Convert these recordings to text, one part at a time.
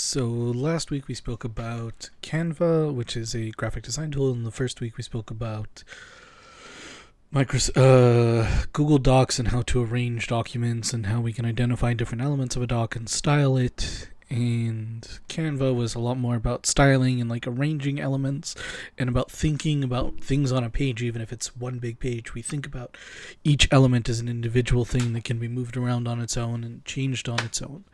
So last week we spoke about Canva, which is a graphic design tool, and the first week we spoke about Google Docs and how to arrange documents and how we can identify different elements of a doc and style it. And Canva was a lot more about styling and like arranging elements and about thinking about things on a page. Even if it's one big page, we think about each element as an individual thing that can be moved around on its own and changed on its own.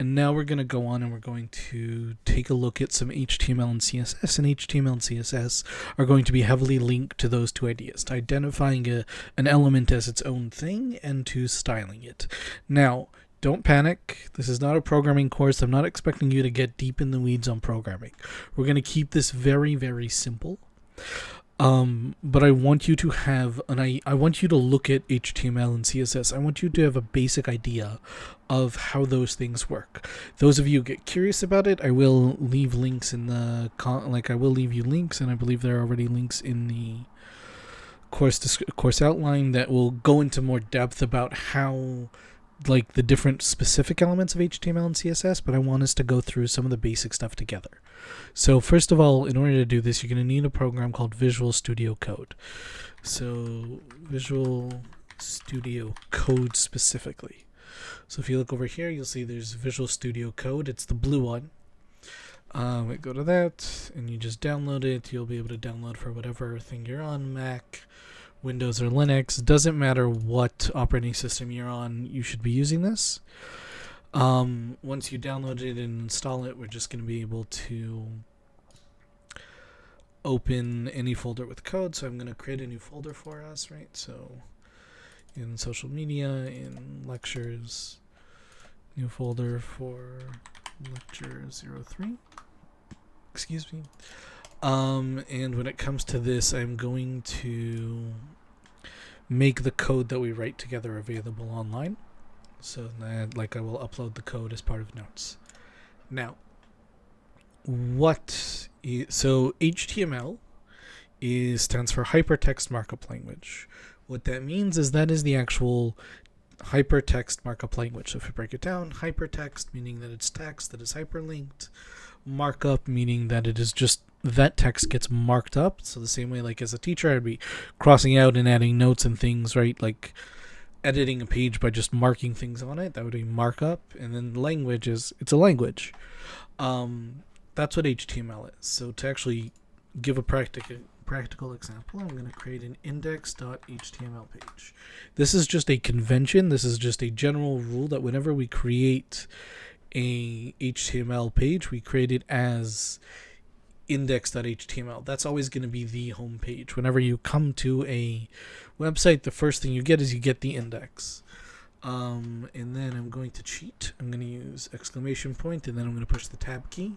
And now we're going to go on and we're going to take a look at some HTML and CSS, and HTML and CSS are going to be heavily linked to those two ideas, to identifying an element as its own thing and to styling it. Now, don't panic. This is not a programming course. I'm not expecting you to get deep in the weeds on programming. We're going to keep this very, very simple. But I want you to have I want you to look at HTML and CSS. I want you to have a basic idea of how those things work. Those of you who get curious about it, I will leave links in the I will leave you links, and I believe there are already links in the course outline that will go into more depth about how like the different specific elements of HTML and CSS, but I want us to go through some of the basic stuff together. So first of all, in order to do this, you're going to need a program called Visual Studio Code. So Visual Studio Code specifically. So if you look over here, you'll see there's Visual Studio Code. It's the blue one. We go to that, and you just download it. You'll be able to download for whatever thing you're on, Mac, Windows, or Linux. Doesn't matter what operating system you're on, you should be using this. Once you download it and install it, we're just going to be able to open any folder with code. So I'm going to create a new folder for us, right? So in social media, in lectures, new folder for lecture 03. Excuse me. And when it comes to this, I'm going to make the code that we write together available online. So that, I will upload the code as part of notes. Now, so HTML stands for Hypertext Markup Language. What that means is that is the actual hypertext markup language. So if you break it down, hypertext meaning that it's text that is hyperlinked, markup meaning that it is just that text gets marked up. So the same way, like as a teacher, I'd be crossing out and adding notes and things, right? Like editing a page by just marking things on it. That would be markup. And then language it's a language. That's what HTML is. So to actually give a practical example, I'm going to create an index.html page. This is just a convention. This is just a general rule that whenever we create a HTML page, we create it as index.html. That's always going to be the home page. Whenever you come to a website, the first thing you get is you get the index. And then I'm going to cheat. I'm going to use exclamation point, and then I'm going to push the tab key,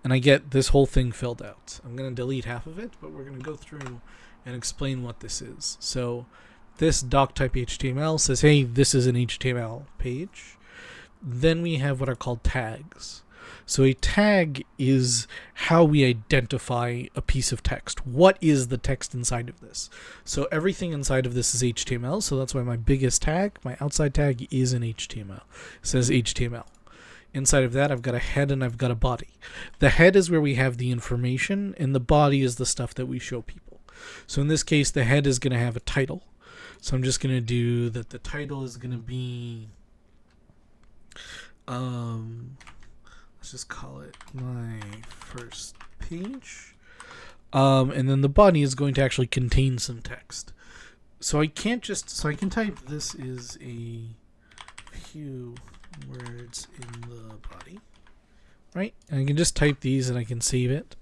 and I get this whole thing filled out. I'm going to delete half of it, but we're going to go through and explain what this is. So this doc type HTML says, hey, this is an HTML page. Then we have what are called tags. So a tag is how we identify a piece of text. What is the text inside of this? So everything inside of this is HTML. So that's why my biggest tag, my outside tag, is an HTML. It says HTML. Inside of that, I've got a head and I've got a body. The head is where we have the information, and the body is the stuff that we show people. So in this case, the head is going to have a title. So I'm just going to do that. The title is going to be let's just call it my first page. And then the body is going to actually contain some text. So I can type this is a few words in the body, right? And I can just type these and I can save it.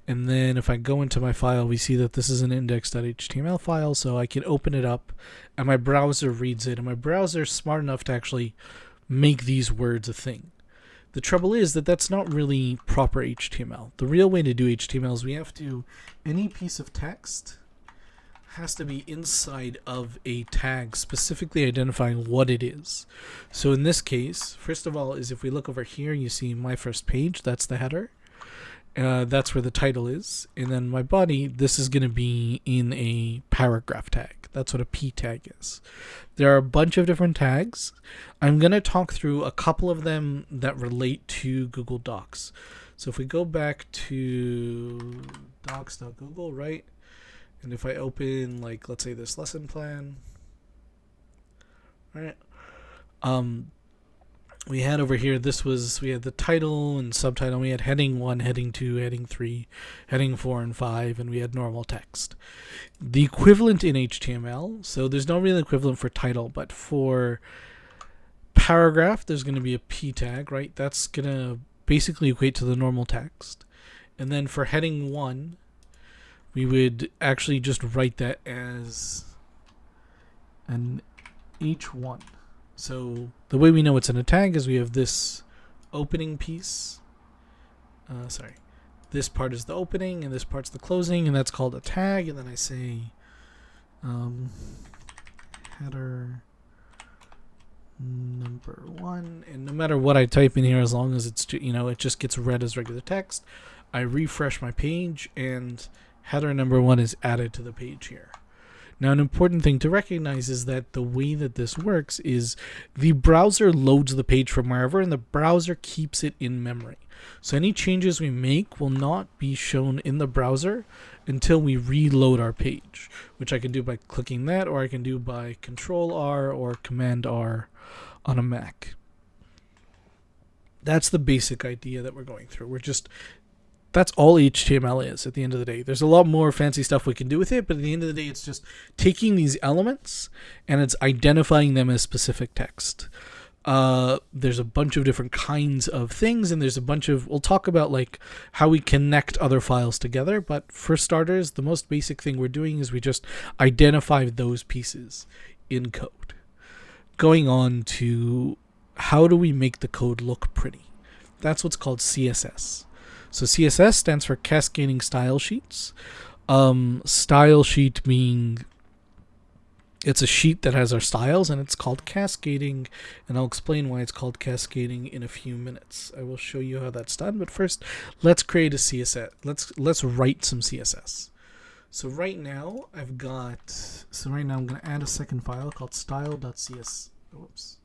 And then if I go into my file, we see that this is an index.html file, so I can open it up and my browser reads it, and my browser is smart enough to actually make these words a thing. The trouble is that that's not really proper HTML. The real way to do HTML is any piece of text has to be inside of a tag specifically identifying what it is. So in this case, first of all, is if we look over here, you see my first page, that's the header. That's where the title is. And then my body, this is going to be in a paragraph tag. That's what a P tag is. There are a bunch of different tags. I'm going to talk through a couple of them that relate to Google Docs. So if we go back to docs.google, right? And if I open, like, let's say this lesson plan, right? We had over here, we had the title and subtitle. We had heading 1, heading 2, heading 3, heading 4 and 5, and we had normal text. The equivalent in HTML, so there's no real equivalent for title, but for paragraph, there's going to be a P tag, right? That's going to basically equate to the normal text. And then for heading 1, we would actually just write that as an H1. So the way we know it's in a tag is we have this opening piece. This part is the opening and this part's the closing, and that's called a tag. And then I say header number 1, and no matter what I type in here, as long as it's it just gets read as regular text, I refresh my page and header number 1 is added to the page here. Now, an important thing to recognize is that the way that this works is the browser loads the page from wherever, and the browser keeps it in memory. So any changes we make will not be shown in the browser until we reload our page, which I can do by clicking that, or I can do by Control-R or Command-R on a Mac. That's the basic idea that we're going through. That's all HTML is at the end of the day. There's a lot more fancy stuff we can do with it, but at the end of the day, it's just taking these elements and it's identifying them as specific text. There's a bunch of different kinds of things, and there's a bunch of, we'll talk about like how we connect other files together, but for starters, the most basic thing we're doing is we just identify those pieces in code. Going on to how do we make the code look pretty? That's what's called CSS. So CSS stands for Cascading Style Sheets. Style sheet being, it's a sheet that has our styles, and it's called cascading, and I'll explain why it's called cascading in a few minutes. I will show you how that's done, but first, let's create a CSS. Let's write some CSS. So right now I'm going to add a second file called style.cs. Oops.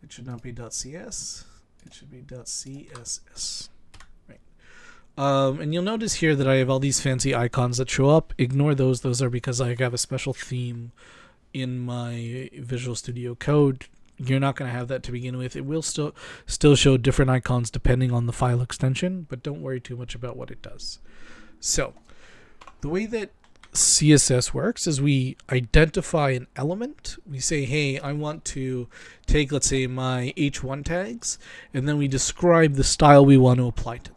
It should not be .cs. It should be .css. And you'll notice here that I have all these fancy icons that show up. Ignore those. Those are because I have a special theme in my Visual Studio Code. You're not going to have that to begin with. It will still show different icons depending on the file extension, but don't worry too much about what it does. So the way that CSS works is we identify an element. We say, hey, I want to take, let's say, my H1 tags, and then we describe the style we want to apply to them.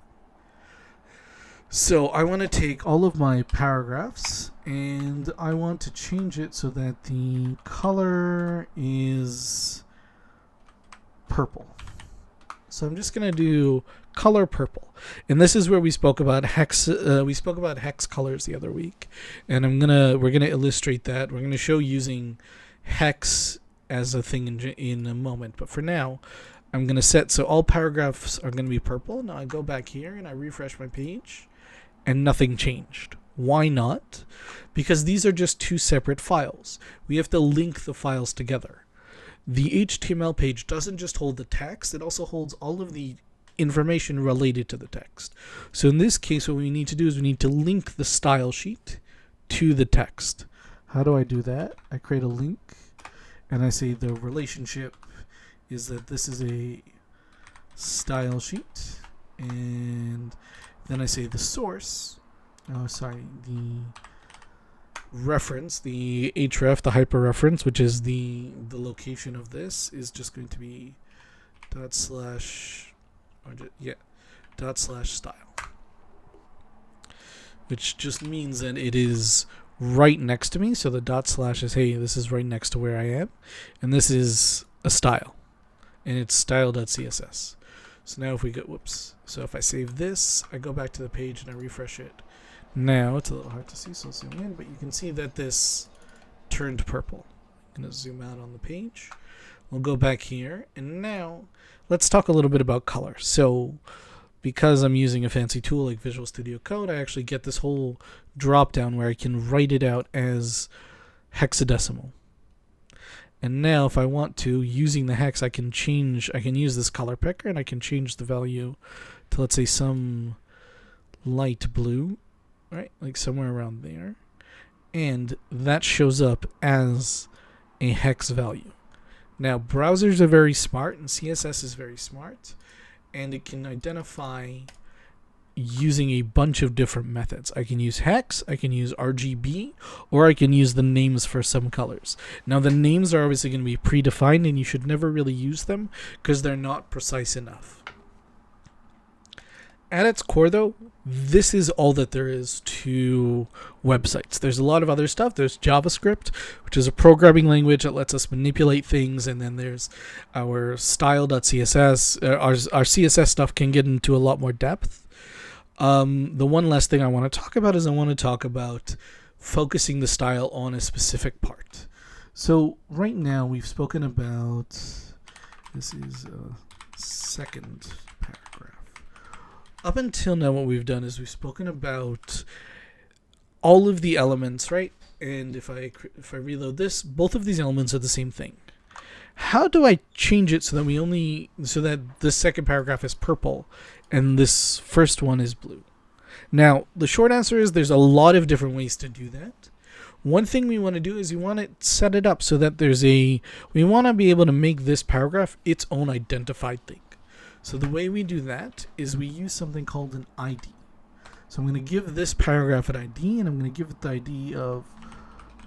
So I want to take all of my paragraphs and I want to change it so that the color is purple. So I'm just going to do color purple. And this is where we spoke about hex hex colors the other week. And we're going to illustrate that. We're going to show using hex as a thing in a moment. But for now, I'm going to set so all paragraphs are going to be purple. Now I go back here and I refresh my page. And nothing changed. Why not? Because these are just two separate files. We have to link the files together. The HTML page doesn't just hold the text, it also holds all of the information related to the text. So in this case, what we need to do is we need to link the style sheet to the text. How do I do that? I create a link and I say the relationship is that this is a style sheet, and then I say the source, the reference, the href, the hyperreference, which is the location of this, is just going to be /style, which just means that it is right next to me. So the / is, hey, this is right next to where I am, and this is a style, and it's style.css. So now if we go, so if I save this, I go back to the page and I refresh it. Now it's a little hard to see, so I'll zoom in, but you can see that this turned purple. I'm going to zoom out on the page. We'll go back here, and now let's talk a little bit about color. So because I'm using a fancy tool like Visual Studio Code, I actually get this whole drop down where I can write it out as hexadecimal. And now if I want to, using the hex, I can use this color picker and I can change the value to, let's say, some light blue, right? Like somewhere around there. And that shows up as a hex value. Now, browsers are very smart and CSS is very smart, and it can identify using a bunch of different methods. I can use hex, I can use RGB, or I can use the names for some colors. Now, the names are obviously going to be predefined, and you should never really use them because they're not precise enough. At its core, though, this is all that there is to websites. There's a lot of other stuff. There's JavaScript, which is a programming language that lets us manipulate things, and then there's our style.css. Our CSS stuff can get into a lot more depth. The one last thing I want to talk about is I want to talk about focusing the style on a specific part. So right now we've spoken about, this is a second paragraph. Up until now, what we've done is we've spoken about all of the elements, right? And if I reload this, both of these elements are the same thing. How do I change it so that this second paragraph is purple and this first one is blue? Now, the short answer is there's a lot of different ways to do that. One thing we want to do is we want to set it up so that we want to be able to make this paragraph its own identified thing. So the way we do that is we use something called an ID. So I'm going to give this paragraph an ID, and I'm going to give it the ID of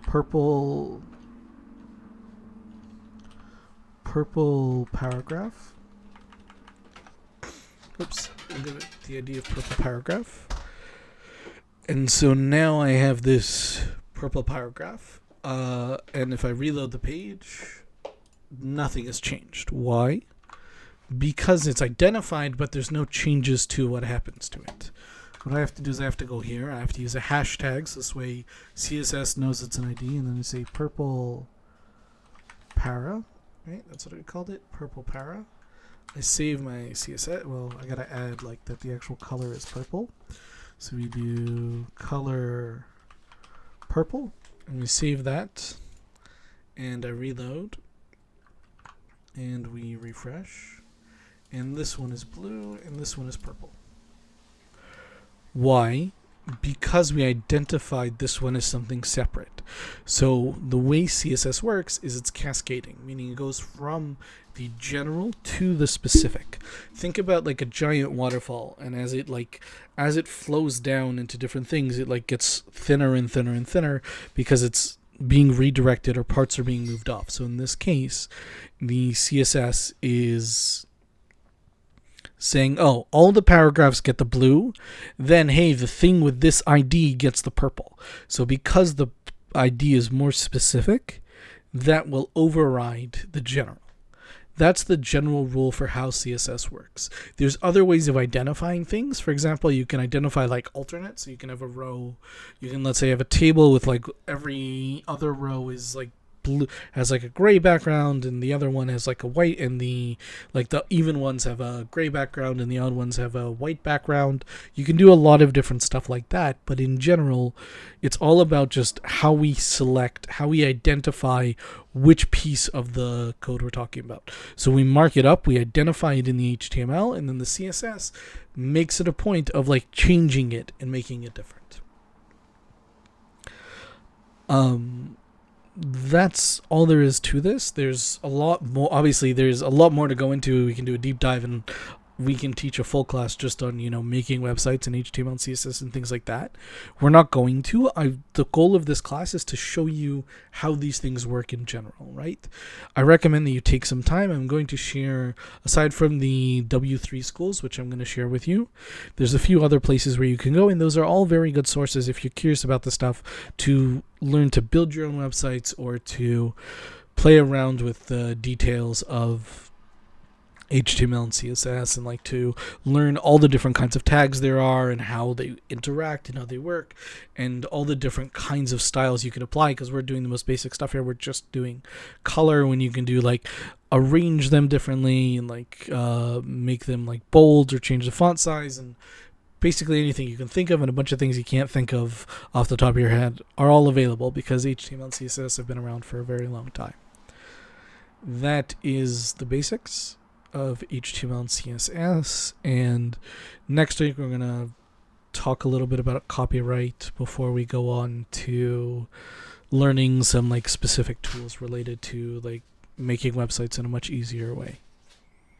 purple paragraph. Oops, I'll give it the ID of purple paragraph. And so now I have this purple paragraph, and if I reload the page, nothing has changed. Why? Because it's identified, but there's no changes to what happens to it. What I have to do is I have to go here. I have to use a hashtag, so this way CSS knows it's an ID, and then I say purple para, right? That's what I called it, purple para. I save my CSS. Well, I gotta add like that the actual color is purple. So we do color purple, and we save that, and I reload, and we refresh. And this one is blue, and this one is purple. Why? Because we identified this one as something separate. So the way CSS works is it's cascading, meaning it goes from the general to the specific. Think about like a giant waterfall, and as it flows down into different things, it like gets thinner and thinner and thinner because it's being redirected or parts are being moved off. So in this case, the CSS is saying, oh, all the paragraphs get the blue, then hey, the thing with this ID gets the purple. So because the ID is more specific, that will override the general. That's the general rule for how CSS works. There's other ways of identifying things. For example, you can identify like alternates. So you can have a row. You can, let's say, have a table with like every other row is like blue, has like a gray background, and the other one has like a white, and the even ones have a gray background and the odd ones have a white background. You can do a lot of different stuff like that, but in general, it's all about just how we select, how we identify which piece of the code we're talking about. So we mark it up, we identify it in the HTML, and then the CSS makes it a point of like changing it and making it different. That's all there is to this. There's a lot more. Obviously, there's a lot more to go into. We can do a deep dive, and we can teach a full class just on, making websites and HTML and CSS and things like that. We're not going to. The goal of this class is to show you how these things work in general, right? I recommend that you take some time. I'm going to share, aside from the W3 schools, which I'm going to share with you, there's a few other places where you can go, and those are all very good sources if you're curious about the stuff to learn to build your own websites or to play around with the details of HTML and CSS, and like to learn all the different kinds of tags there are and how they interact and how they work and all the different kinds of styles you can apply, because we're doing the most basic stuff here. We're just doing color when you can do like arrange them differently and like make them like bold or change the font size, and basically anything you can think of and a bunch of things you can't think of off the top of your head are all available because HTML and CSS have been around for a very long time. That is the basics of HTML and CSS, and next week we're going to talk a little bit about copyright before we go on to learning some like specific tools related to like making websites in a much easier way.